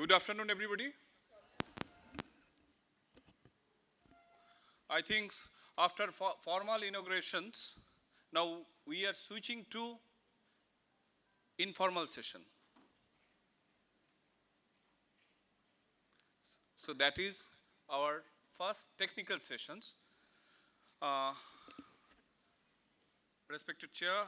Good afternoon, everybody. I think after formal inaugurations, now we are switching to informal session. So that is our first technical sessions. Respected chair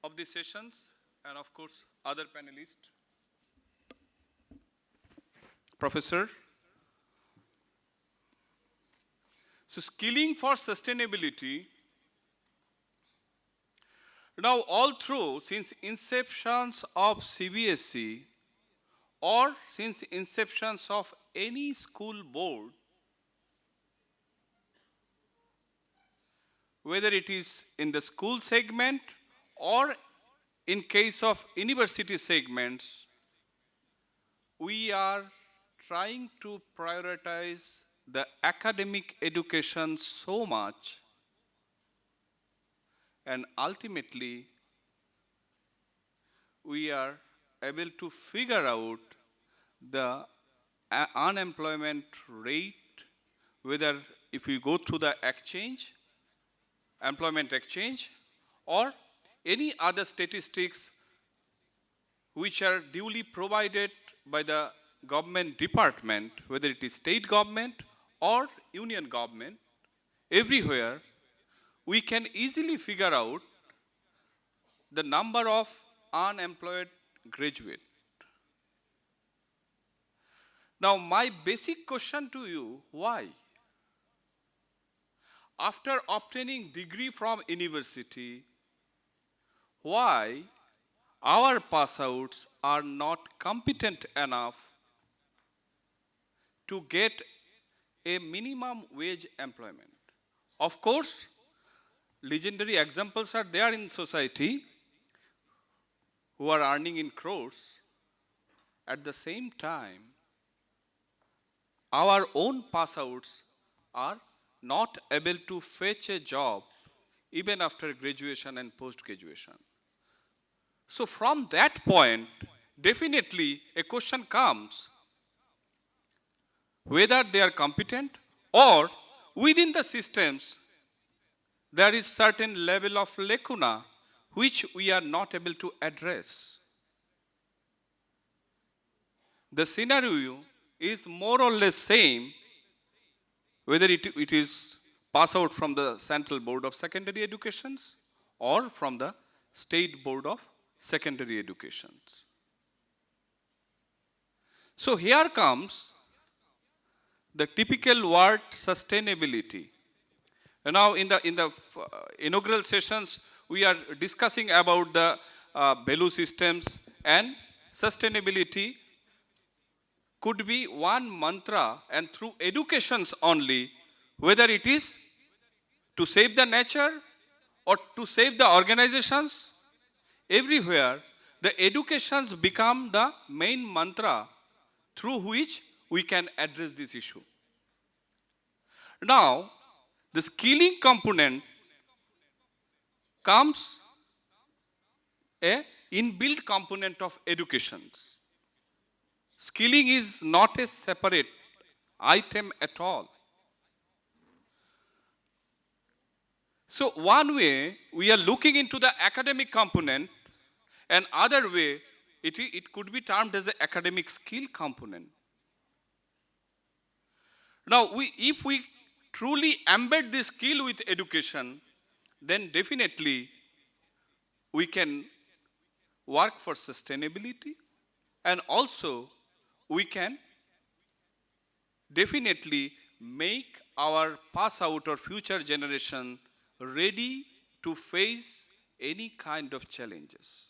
of the sessions and of course other panelists. Professor. So skilling for sustainability. Now all through since inceptions of CBSE or since inceptions of any school board, whether it is in the school segment or in case of university segments, we are trying to prioritize the academic education so much, and ultimately we are able to figure out the unemployment rate, whether if we go through the employment exchange, or any other statistics which are duly provided by the government department, whether it is state government or union government, everywhere we can easily figure out the number of unemployed graduates. Now my basic question to you, why? After obtaining degree from university, why our pass outs are not competent enough to get a minimum wage employment? Of course, legendary examples are there in society who are earning in crores. At the same time, our own pass outs are not able to fetch a job even after graduation and post-graduation. So from that point, definitely a question comes whether they are competent or within the systems there is certain level of lacuna which we are not able to address. The scenario is more or less same whether it is pass out from the Central Board of Secondary Educations or from the State Board of Secondary Educations. So here comes the typical word sustainability. And now in the inaugural sessions, we are discussing about the value systems, and sustainability could be one mantra, and through educations only, whether it is to save the nature or to save the organizations, everywhere the educations become the main mantra through which we can address this issue. Now, the skilling component comes a inbuilt component of educations. Skilling is not a separate item at all. So one way we are looking into the academic component, and other way it could be termed as the academic skill component. Now if we truly embed this skill with education, then definitely we can work for sustainability, and also we can definitely make our pass out or future generation ready to face any kind of challenges.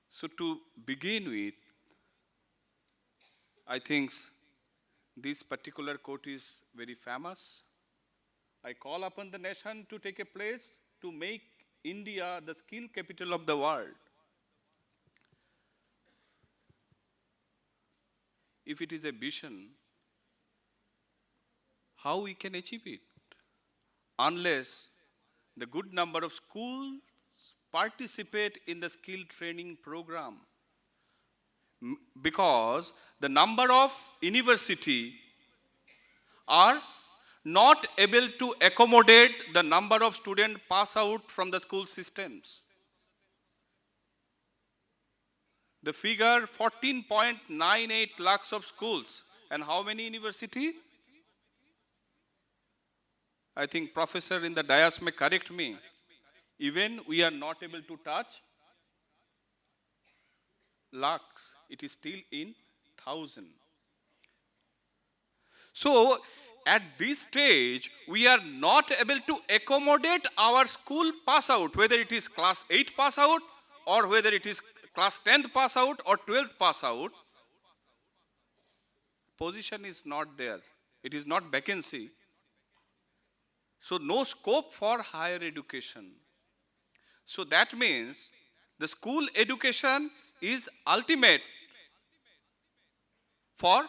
So to begin with, I think this particular quote is very famous. I call upon the nation to take a place to make India the skill capital of the world. If it is a vision, how we can achieve it? Unless the good number of schools participate in the skill training program. Because the number of university are not able to accommodate the number of students pass out from the school systems. The figure 14.98 lakhs of schools. And how many university? I think professor in the dais may correct me. Even we are not able to touch lakhs. It is still in thousand. So at this stage, we are not able to accommodate our school pass out, whether it is class 8 pass out or whether it is class 10th pass out or 12th pass out. Position is not there. It is not vacancy. So no scope for higher education. So that means the school education is ultimate for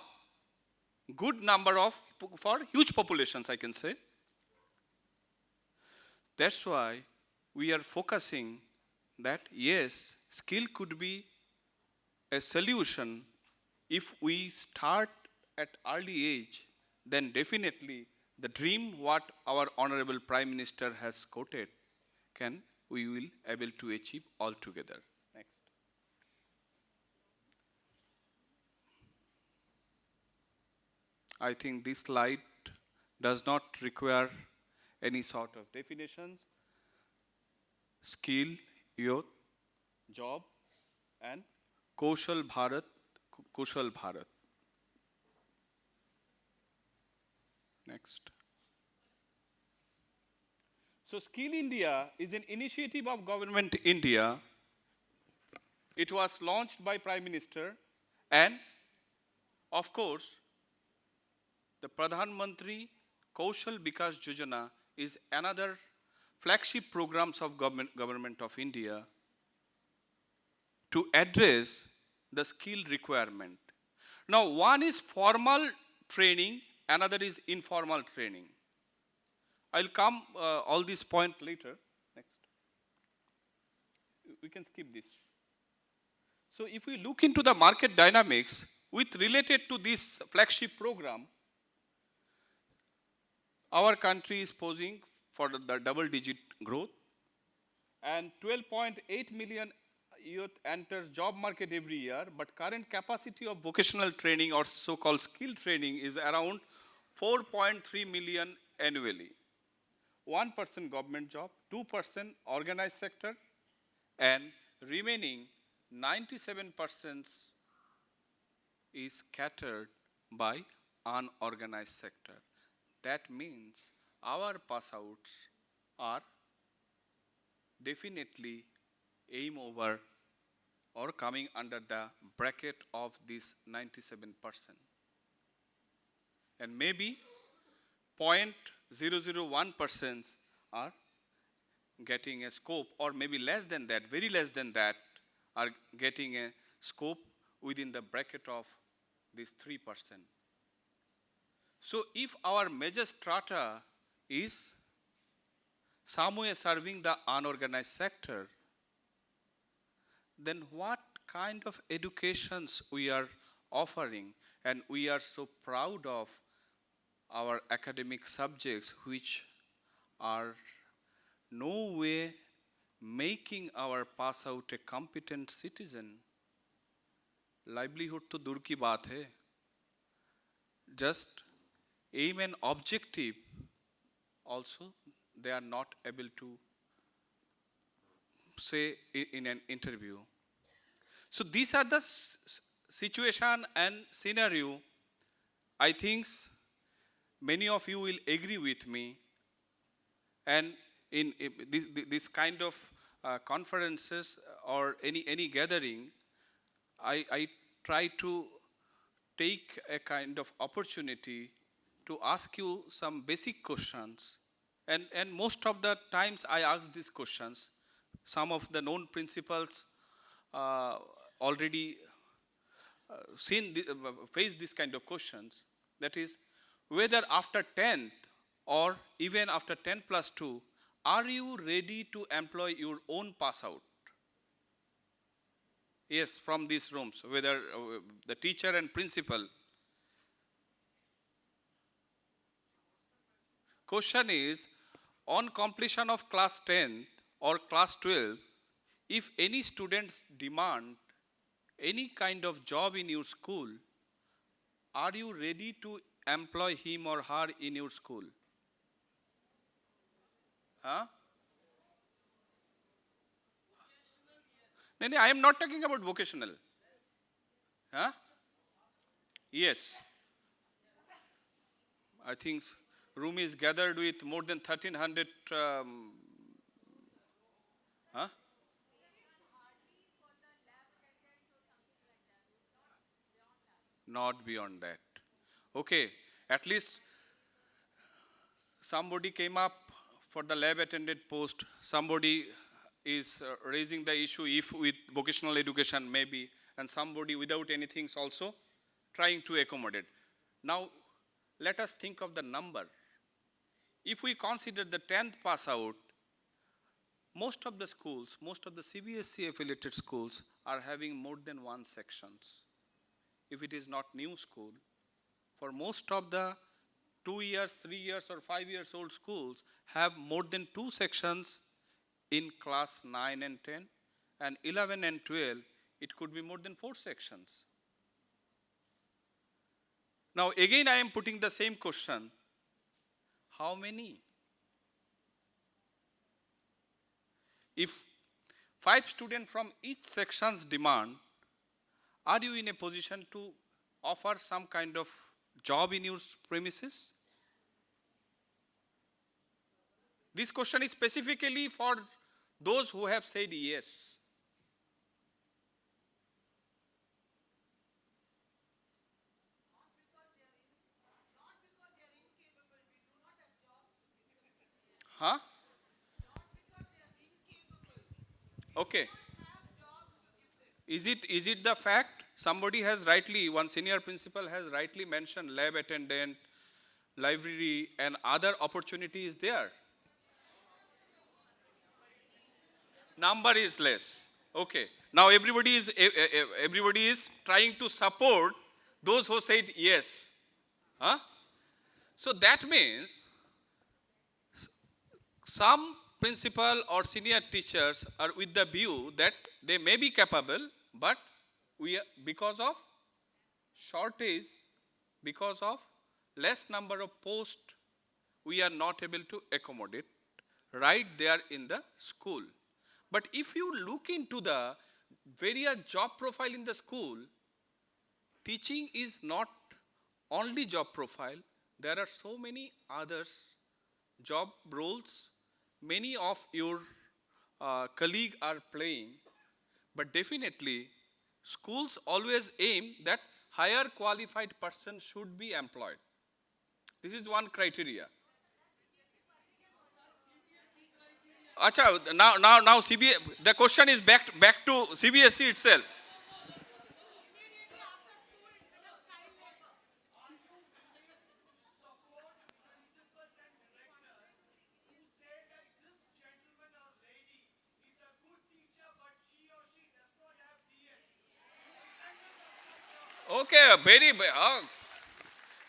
good number of, for huge populations, I can say. That's why we are focusing that yes, skill could be a solution if we start at early age, then definitely the dream what our Honorable Prime Minister has quoted we will able to achieve altogether. Next. I think this slide does not require any sort of definitions. Skill, youth, job, and Kushal Bharat, Kushal Bharat. Next. So Skill India is an initiative of Government India. It was launched by Prime Minister, and of course, the Pradhan Mantri Kaushal Vikas Yojana is another flagship programs of Government of India to address the skill requirement. Now, one is formal training, another is informal training. I'll come all these points later. Next. We can skip this. So if we look into the market dynamics with related to this flagship program, our country is posing for the double-digit growth, and 12.8 million youth enters job market every year, but current capacity of vocational training or so-called skill training is around 4.3 million annually. 1% government job, 2% organized sector, and remaining 97% is scattered by unorganized sector. That means our pass outs are definitely aim over or coming under the bracket of this 97%. And maybe 0.001% are getting a scope, or maybe less than that, very less than that, are getting a scope within the bracket of this 3%. So if our major strata is somewhere serving the unorganized sector, then what kind of educations we are offering? And we are so proud of our academic subjects which are no way making our pass out a competent citizen. Livelihood to dur ki baat hai. Just aim and objective also they are not able to say in an interview. So these are the situation and scenario. I think many of you will agree with me, and in this kind of conferences or any gathering, I try to take a kind of opportunity to ask you some basic questions, and most of the times I ask these questions. Some of the known principles already face this kind of questions. That is, whether after 10th or even after 10 plus 2, Are you ready to employ your own pass out? Yes, from these rooms, whether the teacher and principal. Question is, on completion of class 10 or class 12, if any students demand any kind of job in your school, are you ready to employ him or her in your school? Huh? No, no, I am not talking about vocational. Huh? Yes. I think room is gathered with more than 1300. Huh? Not beyond that. Okay. At least somebody came up for the lab attendant post. Somebody is raising the issue if with vocational education maybe, and somebody without anything is also trying to accommodate. Now, let us think of the number. If we consider the 10th pass out, most of the schools, most of the CBSE affiliated schools are having more than one sections. If it is not new school, for most of the 2 years, 3 years or 5 years old schools have more than 2 sections in class 9 and 10, and 11 and 12, it could be more than 4 sections. Now again I am putting the same question. How many? If 5 students from each section's demand, are you in a position to offer some kind of job in your premises? This question is specifically for those who have said yes. Huh? Okay. Is it the fact? Somebody has rightly, one senior principal has rightly mentioned lab attendant, library, and other opportunities there. Number is less. Okay. Now everybody is trying to support those who said yes. Huh? So that means some principal or senior teachers are with the view that they may be capable, but because of shortage, because of less number of posts, we are not able to accommodate right there in the school. But if you look into the various job profile in the school, teaching is not only job profile. There are so many others job roles. Many of your colleagues are playing, but definitely schools always aim that higher qualified person should be employed. This is one criteria. Acha, now the question is back to CBSE itself. Okay,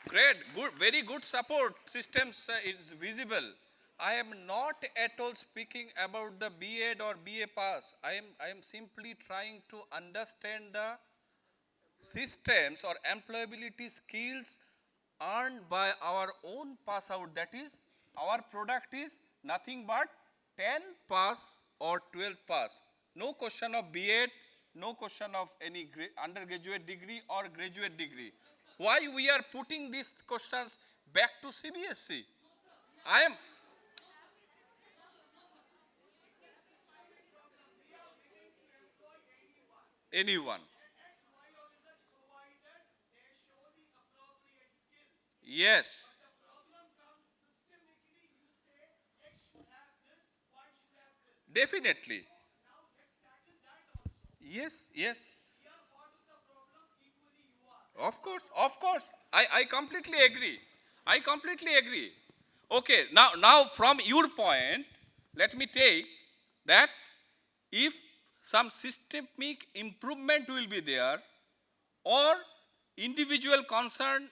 great, good, very good support systems is visible. I am not at all speaking about the B.Ed or BA pass. I am simply trying to understand the systems or employability skills earned by our own pass out. That is, our product is nothing but 10 pass or 12 pass. No question of B.Ed, no question of any undergraduate degree or graduate degree. Why we are putting these questions back to CBSE? I am anyone. Yes, definitely. Yes, yes. Of course. I completely agree. I completely agree. Okay, now from your point, let me take that if some systemic improvement will be there, or individual concern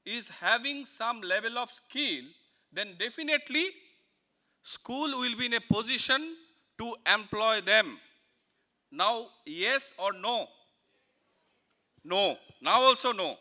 is having some level of skill, then definitely school will be in a position to employ them. Now, yes or no? No. Now also no.